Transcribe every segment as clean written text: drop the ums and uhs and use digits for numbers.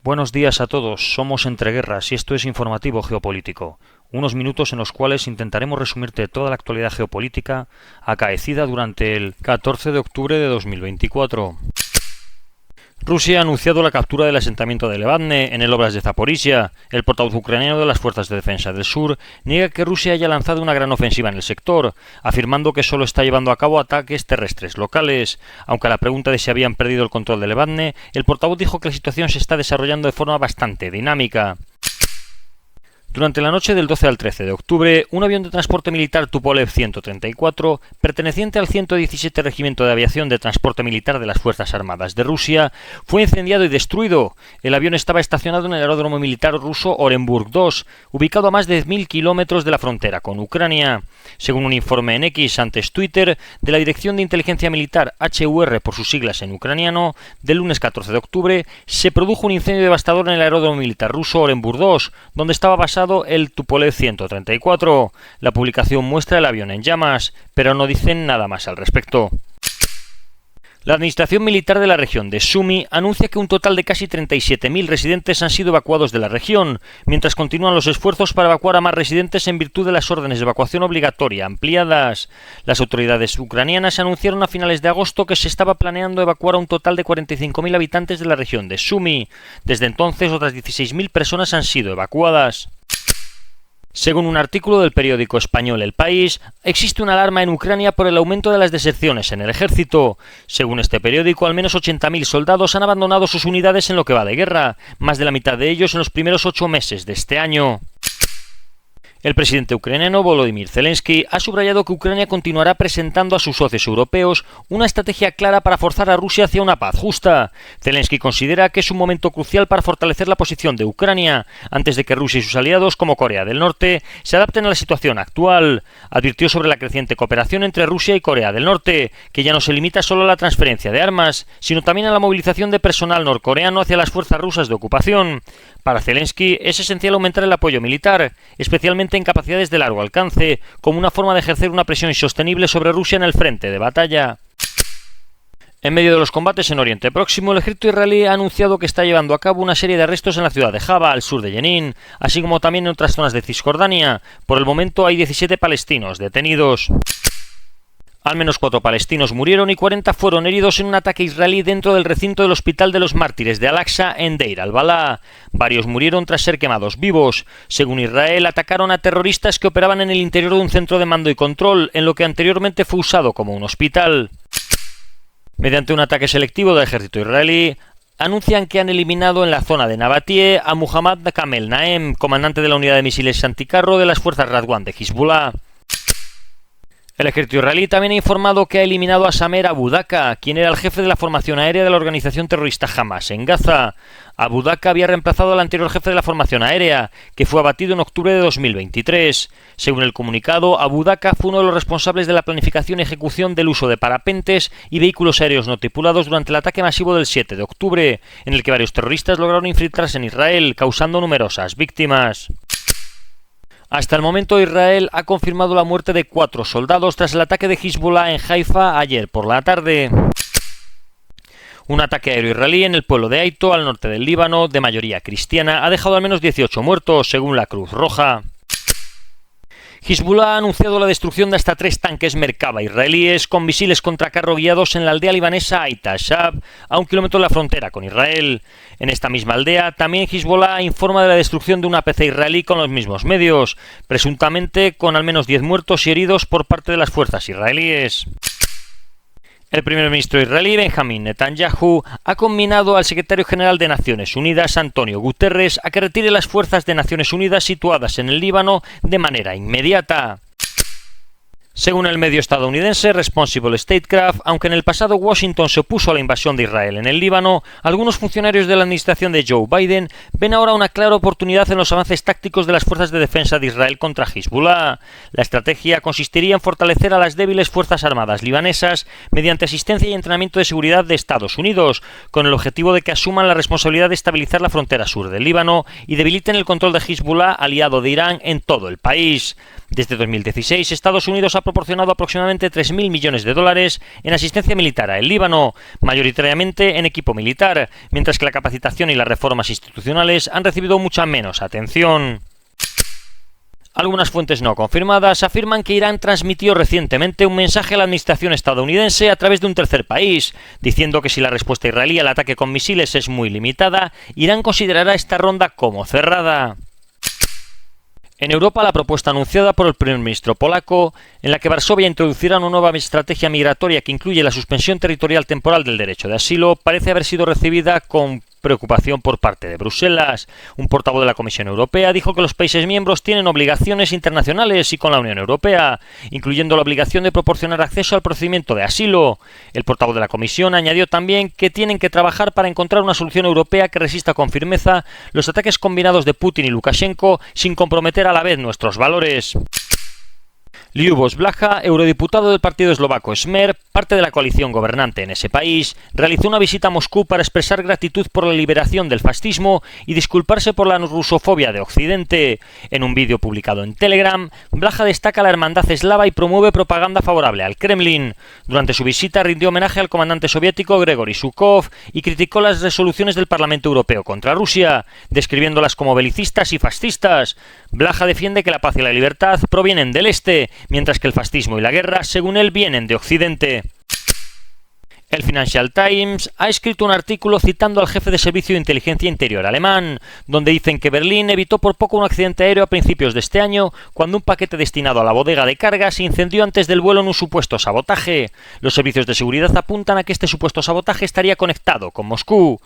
Buenos días a todos, somos Entre Guerras y esto es Informativo Geopolítico, unos minutos en los cuales intentaremos resumirte toda la actualidad geopolítica acaecida durante el 14 de octubre de 2024. Rusia ha anunciado la captura del asentamiento de Levadne en el Oblast de Zaporizhia. El portavoz ucraniano de las Fuerzas de Defensa del Sur niega que Rusia haya lanzado una gran ofensiva en el sector, afirmando que solo está llevando a cabo ataques terrestres locales. Aunque a la pregunta de si habían perdido el control de Levadne, el portavoz dijo que la situación se está desarrollando de forma bastante dinámica. Durante la noche del 12 al 13 de octubre, un avión de transporte militar Tupolev 134, perteneciente al 117 Regimiento de Aviación de Transporte Militar de las Fuerzas Armadas de Rusia, fue incendiado y destruido. El avión estaba estacionado en el aeródromo militar ruso Orenburg II, ubicado a más de 10.000 kilómetros de la frontera con Ucrania. Según un informe en X, antes Twitter, de la Dirección de Inteligencia Militar HUR por sus siglas en ucraniano, del lunes 14 de octubre, se produjo un incendio devastador en el aeródromo militar ruso Orenburg II, donde estaba basado el Tupolev 134. La publicación muestra el avión en llamas, pero no dicen nada más al respecto. La Administración Militar de la región de Sumy anuncia que un total de casi 37.000 residentes han sido evacuados de la región, mientras continúan los esfuerzos para evacuar a más residentes en virtud de las órdenes de evacuación obligatoria ampliadas. Las autoridades ucranianas anunciaron a finales de agosto que se estaba planeando evacuar a un total de 45.000 habitantes de la región de Sumy. Desde entonces, otras 16.000 personas han sido evacuadas. Según un artículo del periódico español El País, existe una alarma en Ucrania por el aumento de las deserciones en el ejército. Según este periódico, al menos 80.000 soldados han abandonado sus unidades en lo que va de guerra, más de la mitad de ellos en los primeros 8 meses de este año. El presidente ucraniano Volodymyr Zelensky ha subrayado que Ucrania continuará presentando a sus socios europeos una estrategia clara para forzar a Rusia hacia una paz justa. Zelensky considera que es un momento crucial para fortalecer la posición de Ucrania, antes de que Rusia y sus aliados, como Corea del Norte, se adapten a la situación actual. Advirtió sobre la creciente cooperación entre Rusia y Corea del Norte, que ya no se limita solo a la transferencia de armas, sino también a la movilización de personal norcoreano hacia las fuerzas rusas de ocupación. Para Zelensky es esencial aumentar el apoyo militar, especialmente en capacidades de largo alcance, como una forma de ejercer una presión insostenible sobre Rusia en el frente de batalla. En medio de los combates en Oriente Próximo, el ejército israelí ha anunciado que está llevando a cabo una serie de arrestos en la ciudad de Jaba, al sur de Jenin, así como también en otras zonas de Cisjordania. Por el momento hay 17 palestinos detenidos. Al menos 4 palestinos murieron y 40 fueron heridos en un ataque israelí dentro del recinto del Hospital de los Mártires de Al-Aqsa en Deir al-Balá. Varios murieron tras ser quemados vivos. Según Israel, atacaron a terroristas que operaban en el interior de un centro de mando y control, en lo que anteriormente fue usado como un hospital. Mediante un ataque selectivo del ejército israelí, anuncian que han eliminado en la zona de Nabatie a Muhammad Kamel Naem, comandante de la unidad de misiles anticarro de las fuerzas Radwan de Hezbollah. El ejército israelí también ha informado que ha eliminado a Samer Abu Daka, quien era el jefe de la formación aérea de la organización terrorista Hamas en Gaza. Abu Daka había reemplazado al anterior jefe de la formación aérea, que fue abatido en octubre de 2023. Según el comunicado, Abu Daka fue uno de los responsables de la planificación y ejecución del uso de parapentes y vehículos aéreos no tripulados durante el ataque masivo del 7 de octubre, en el que varios terroristas lograron infiltrarse en Israel, causando numerosas víctimas. Hasta el momento, Israel ha confirmado la muerte de 4 soldados tras el ataque de Hezbollah en Haifa ayer por la tarde. Un ataque aéreo israelí en el pueblo de Aito, al norte del Líbano, de mayoría cristiana, ha dejado al menos 18 muertos, según la Cruz Roja. Hezbollah ha anunciado la destrucción de hasta 3 tanques Merkava israelíes con misiles contra carro guiados en la aldea libanesa Ait al-Shab, a 1 kilómetro de la frontera con Israel. En esta misma aldea, también Hezbollah informa de la destrucción de una PC israelí con los mismos medios, presuntamente con al menos 10 muertos y heridos por parte de las fuerzas israelíes. El primer ministro israelí, Benjamin Netanyahu, ha conminado al secretario general de Naciones Unidas, Antonio Guterres, a que retire las fuerzas de Naciones Unidas situadas en el Líbano de manera inmediata. Según el medio estadounidense Responsible Statecraft, aunque en el pasado Washington se opuso a la invasión de Israel en el Líbano, algunos funcionarios de la administración de Joe Biden ven ahora una clara oportunidad en los avances tácticos de las fuerzas de defensa de Israel contra Hezbollah. La estrategia consistiría en fortalecer a las débiles fuerzas armadas libanesas mediante asistencia y entrenamiento de seguridad de Estados Unidos, con el objetivo de que asuman la responsabilidad de estabilizar la frontera sur del Líbano y debiliten el control de Hezbollah, aliado de Irán, en todo el país. Desde 2016, Estados Unidos ha proporcionado aproximadamente 3.000 millones de dólares en asistencia militar al Líbano, mayoritariamente en equipo militar, mientras que la capacitación y las reformas institucionales han recibido mucha menos atención. Algunas fuentes no confirmadas afirman que Irán transmitió recientemente un mensaje a la administración estadounidense a través de un tercer país, diciendo que si la respuesta israelí al ataque con misiles es muy limitada, Irán considerará esta ronda como cerrada. En Europa, la propuesta anunciada por el primer ministro polaco, en la que Varsovia introducirá una nueva estrategia migratoria que incluye la suspensión territorial temporal del derecho de asilo, parece haber sido recibida con preocupación por parte de Bruselas. Un portavoz de la Comisión Europea dijo que los países miembros tienen obligaciones internacionales y con la Unión Europea, incluyendo la obligación de proporcionar acceso al procedimiento de asilo. El portavoz de la Comisión añadió también que tienen que trabajar para encontrar una solución europea que resista con firmeza los ataques combinados de Putin y Lukashenko sin comprometer a la vez nuestros valores. Ljubos Blaha, eurodiputado del partido eslovaco Smer, parte de la coalición gobernante en ese país, realizó una visita a Moscú para expresar gratitud por la liberación del fascismo y disculparse por la rusofobia de Occidente. En un vídeo publicado en Telegram, Blaha destaca la hermandad eslava y promueve propaganda favorable al Kremlin. Durante su visita rindió homenaje al comandante soviético Grigori Zhukov y criticó las resoluciones del Parlamento Europeo contra Rusia, describiéndolas como belicistas y fascistas. Blaha defiende que la paz y la libertad provienen del este, mientras que el fascismo y la guerra, según él, vienen de Occidente. El Financial Times ha escrito un artículo citando al jefe de servicio de inteligencia interior alemán, donde dicen que Berlín evitó por poco un accidente aéreo a principios de este año, cuando un paquete destinado a la bodega de carga se incendió antes del vuelo en un supuesto sabotaje. Los servicios de seguridad apuntan a que este supuesto sabotaje estaría conectado con Moscú.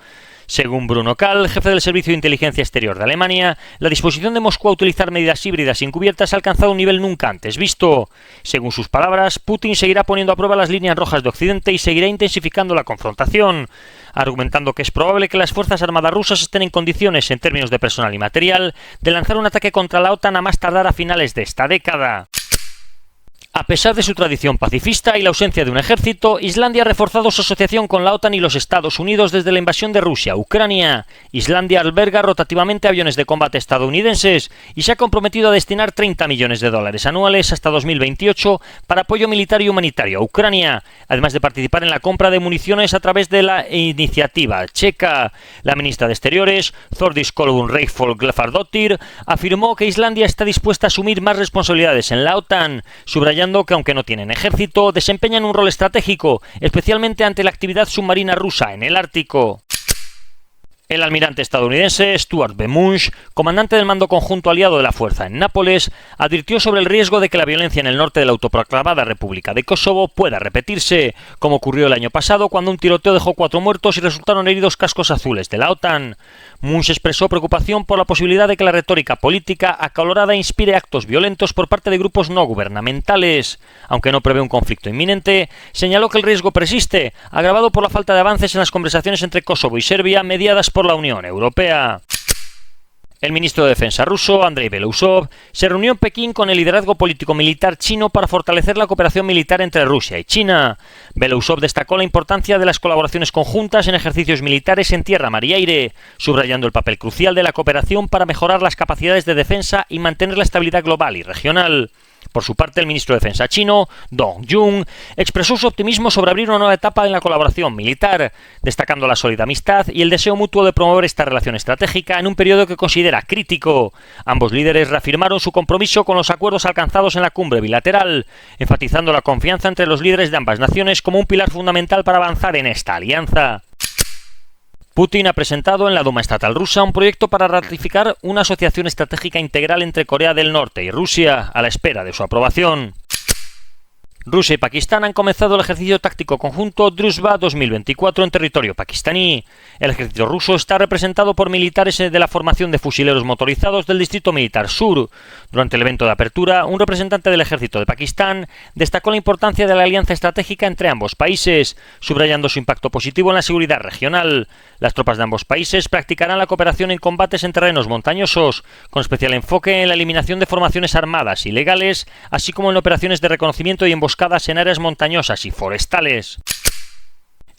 Según Bruno Kahl, jefe del Servicio de Inteligencia Exterior de Alemania, la disposición de Moscú a utilizar medidas híbridas encubiertas ha alcanzado un nivel nunca antes visto. Según sus palabras, Putin seguirá poniendo a prueba las líneas rojas de Occidente y seguirá intensificando la confrontación, argumentando que es probable que las Fuerzas Armadas rusas estén en condiciones, en términos de personal y material, de lanzar un ataque contra la OTAN a más tardar a finales de esta década. A pesar de su tradición pacifista y la ausencia de un ejército, Islandia ha reforzado su asociación con la OTAN y los Estados Unidos desde la invasión de Rusia a Ucrania. Islandia alberga rotativamente aviones de combate estadounidenses y se ha comprometido a destinar 30 millones de dólares anuales hasta 2028 para apoyo militar y humanitario a Ucrania, además de participar en la compra de municiones a través de la iniciativa checa. La ministra de Exteriores, Þórdís Kolbrún Reykfjord-Gylfadóttir, afirmó que Islandia está dispuesta a asumir más responsabilidades en la OTAN, subrayando que aunque no tienen ejército, desempeñan un rol estratégico, especialmente ante la actividad submarina rusa en el Ártico. El almirante estadounidense Stuart B. Munch, comandante del mando conjunto aliado de la fuerza en Nápoles, advirtió sobre el riesgo de que la violencia en el norte de la autoproclamada República de Kosovo pueda repetirse, como ocurrió el año pasado cuando un tiroteo dejó 4 muertos y resultaron heridos cascos azules de la OTAN. Munch expresó preocupación por la posibilidad de que la retórica política acalorada inspire actos violentos por parte de grupos no gubernamentales. Aunque no prevé un conflicto inminente, señaló que el riesgo persiste, agravado por la falta de avances en las conversaciones entre Kosovo y Serbia mediadas por la Unión Europea. El ministro de Defensa ruso, Andrei Belousov, se reunió en Pekín con el liderazgo político-militar chino para fortalecer la cooperación militar entre Rusia y China. Belousov destacó la importancia de las colaboraciones conjuntas en ejercicios militares en tierra, mar y aire, subrayando el papel crucial de la cooperación para mejorar las capacidades de defensa y mantener la estabilidad global y regional. Por su parte, el ministro de Defensa chino, Dong Jun, expresó su optimismo sobre abrir una nueva etapa en la colaboración militar, destacando la sólida amistad y el deseo mutuo de promover esta relación estratégica en un periodo que considera crítico. Ambos líderes reafirmaron su compromiso con los acuerdos alcanzados en la cumbre bilateral, enfatizando la confianza entre los líderes de ambas naciones como un pilar fundamental para avanzar en esta alianza. Putin ha presentado en la Duma estatal rusa un proyecto para ratificar una asociación estratégica integral entre Corea del Norte y Rusia, a la espera de su aprobación. Rusia y Pakistán han comenzado el ejercicio táctico conjunto Druzhba 2024 en territorio pakistaní. El ejército ruso está representado por militares de la formación de fusileros motorizados del Distrito Militar Sur. Durante el evento de apertura, un representante del ejército de Pakistán destacó la importancia de la alianza estratégica entre ambos países, subrayando su impacto positivo en la seguridad regional. Las tropas de ambos países practicarán la cooperación en combates en terrenos montañosos, con especial enfoque en la eliminación de formaciones armadas ilegales, así como en operaciones de reconocimiento y emboscadas en áreas montañosas y forestales.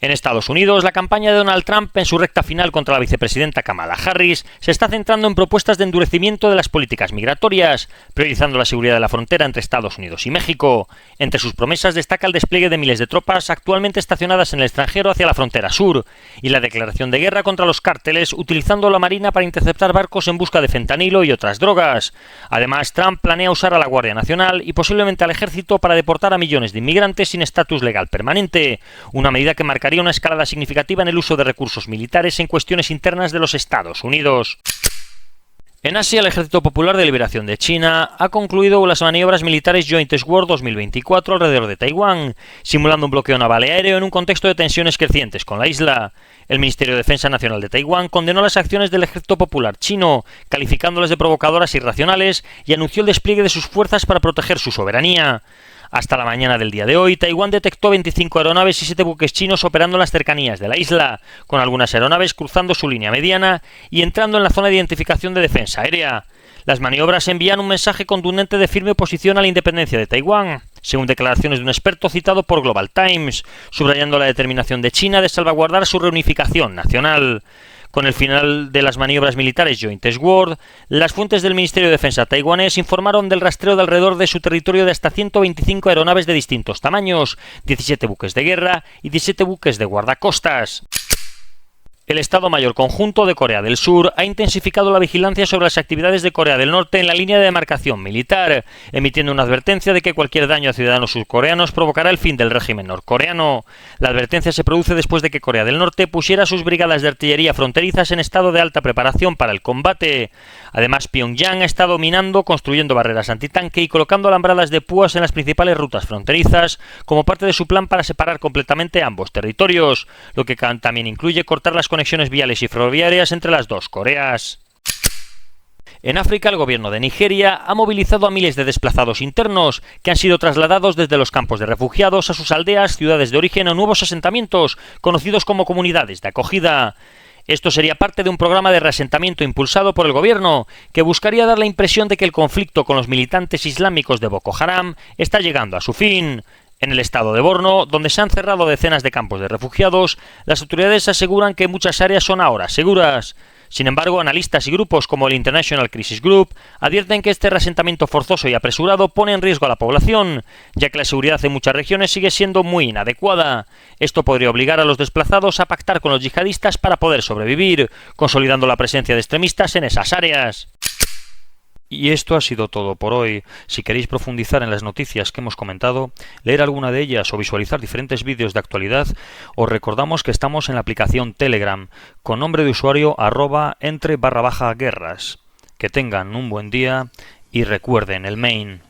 En Estados Unidos, la campaña de Donald Trump en su recta final contra la vicepresidenta Kamala Harris se está centrando en propuestas de endurecimiento de las políticas migratorias, priorizando la seguridad de la frontera entre Estados Unidos y México. Entre sus promesas destaca el despliegue de miles de tropas actualmente estacionadas en el extranjero hacia la frontera sur y la declaración de guerra contra los cárteles utilizando la Marina para interceptar barcos en busca de fentanilo y otras drogas. Además, Trump planea usar a la Guardia Nacional y posiblemente al Ejército para deportar a millones de inmigrantes sin estatus legal permanente, una medida que marcaría una escalada significativa en el uso de recursos militares en cuestiones internas de los Estados Unidos. En Asia, el Ejército Popular de Liberación de China ha concluido las maniobras militares Joint Sword 2024 alrededor de Taiwán, simulando un bloqueo naval y aéreo en un contexto de tensiones crecientes con la isla. El Ministerio de Defensa Nacional de Taiwán condenó las acciones del Ejército Popular chino, calificándolas de provocadoras e irracionales, y anunció el despliegue de sus fuerzas para proteger su soberanía. Hasta la mañana del día de hoy, Taiwán detectó 25 aeronaves y 7 buques chinos operando en las cercanías de la isla, con algunas aeronaves cruzando su línea mediana y entrando en la zona de identificación de defensa aérea. Las maniobras envían un mensaje contundente de firme oposición a la independencia de Taiwán, según declaraciones de un experto citado por Global Times, subrayando la determinación de China de salvaguardar su reunificación nacional. Con el final de las maniobras militares Joint Sword, las fuentes del Ministerio de Defensa taiwanés informaron del rastreo de alrededor de su territorio de hasta 125 aeronaves de distintos tamaños, 17 buques de guerra y 17 buques de guardacostas. El Estado Mayor Conjunto de Corea del Sur ha intensificado la vigilancia sobre las actividades de Corea del Norte en la línea de demarcación militar, emitiendo una advertencia de que cualquier daño a ciudadanos surcoreanos provocará el fin del régimen norcoreano. La advertencia se produce después de que Corea del Norte pusiera sus brigadas de artillería fronterizas en estado de alta preparación para el combate. Además, Pyongyang ha estado minando, construyendo barreras antitanque y colocando alambradas de púas en las principales rutas fronterizas, como parte de su plan para separar completamente ambos territorios, lo que también incluye cortar las conexiones viales y ferroviarias entre las dos Coreas. En África, el gobierno de Nigeria ha movilizado a miles de desplazados internos que han sido trasladados desde los campos de refugiados a sus aldeas, ciudades de origen o nuevos asentamientos, conocidos como comunidades de acogida. Esto sería parte de un programa de reasentamiento impulsado por el gobierno, que buscaría dar la impresión de que el conflicto con los militantes islámicos de Boko Haram está llegando a su fin. En el estado de Borno, donde se han cerrado decenas de campos de refugiados, las autoridades aseguran que muchas áreas son ahora seguras. Sin embargo, analistas y grupos como el International Crisis Group advierten que este reasentamiento forzoso y apresurado pone en riesgo a la población, ya que la seguridad en muchas regiones sigue siendo muy inadecuada. Esto podría obligar a los desplazados a pactar con los yihadistas para poder sobrevivir, consolidando la presencia de extremistas en esas áreas. Y esto ha sido todo por hoy. Si queréis profundizar en las noticias que hemos comentado, leer alguna de ellas o visualizar diferentes vídeos de actualidad, os recordamos que estamos en la aplicación Telegram, con nombre de usuario @entre_guerras. Que tengan un buen día y recuerden el main.